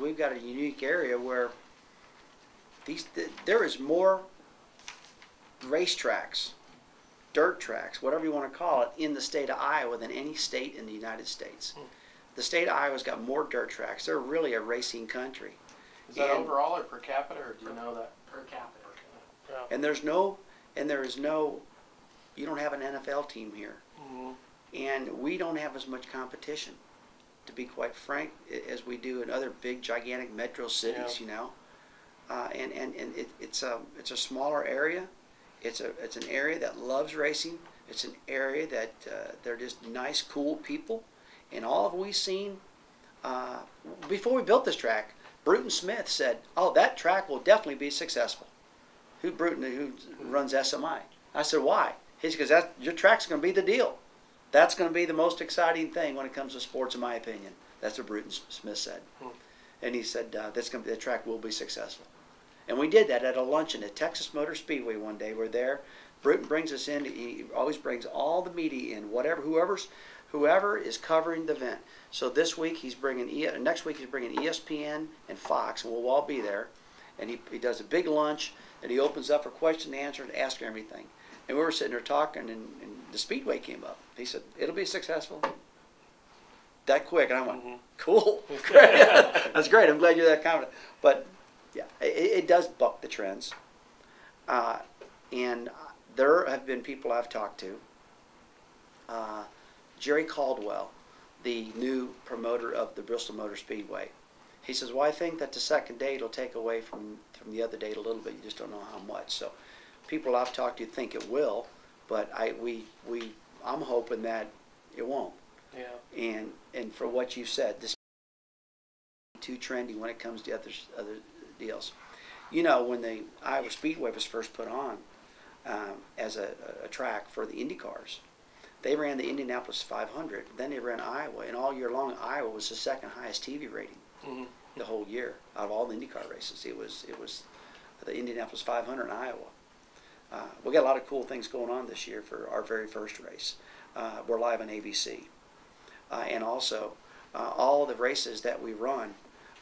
We've got a unique area where there is more racetracks, dirt tracks, whatever you want to call it, in the state of Iowa than any state in the United States. The state of Iowa's got more dirt tracks. They're really a racing country. Is that overall or per capita, or do you know that? Per capita. Yeah. And you don't have an NFL team here. And we don't have as much competition, to be quite frank, as we do in other big, gigantic metro cities, you know. It's a smaller area. It's an area that loves racing. It's an area that they're just nice, cool people. And all have we seen, before we built this track, Bruton Smith said, "Oh, that track will definitely be successful." Who runs SMI? I said, "Why?" He said, "Because your track's going to be the deal. That's going to be the most exciting thing when it comes to sports, in my opinion." That's what Bruton Smith said. And he said, the track will be successful. And we did that at a luncheon at Texas Motor Speedway one day. We're there. Bruton brings us in. He always brings all the media in, whoever is covering the event. So this week next week he's bringing ESPN and Fox, and we'll all be there. And he does a big lunch, and he opens up for question and answer and ask everything. And we were sitting there talking, and the Speedway came up. He said, "It'll be successful." That quick, and I went, "Cool, great. That's great. I'm glad you're that confident." But yeah, it does buck the trends. And there have been people I've talked to. Jerry Caldwell, the new promoter of the Bristol Motor Speedway, he says, "Well, I think that the second date will take away from the other date a little bit. You just don't know how much." So people I've talked to think it will, but I'm hoping that it won't. Yeah. And for what you said, this is too trendy when it comes to other deals. You know, when the Iowa Speedway was first put on as a track for the Indy cars, they ran the Indianapolis 500. Then they ran Iowa, and all year long, Iowa was the second highest TV rating the whole year out of all the IndyCar races. It was the Indianapolis 500 in Iowa. We got a lot of cool things going on this year for our very first race. We're live on ABC. And also, all the races that we run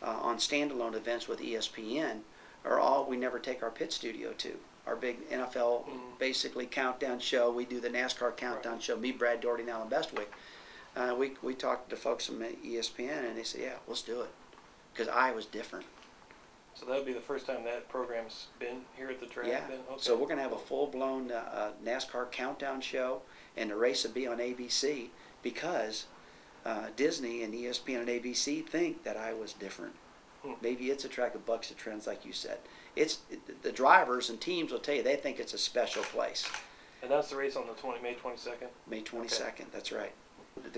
on standalone events with ESPN are all we never take our pit studio to. Our big NFL basically countdown show. We do the NASCAR countdown show. Me, Brad Doherty, and Alan Bestwick. We talked to folks from ESPN, and they said, "Yeah, let's do it," because Iowa's different. So that would be the first time that program's been here at the track? Yeah. Then? Okay. So we're going to have a full-blown NASCAR countdown show, and the race will be on ABC because Disney and ESPN and ABC think that Iowa's different. Maybe it's a track that bucks the trends, like you said. The drivers and teams will tell you they think it's a special place. And that's the race on the May 22nd? May 22nd, okay. That's right.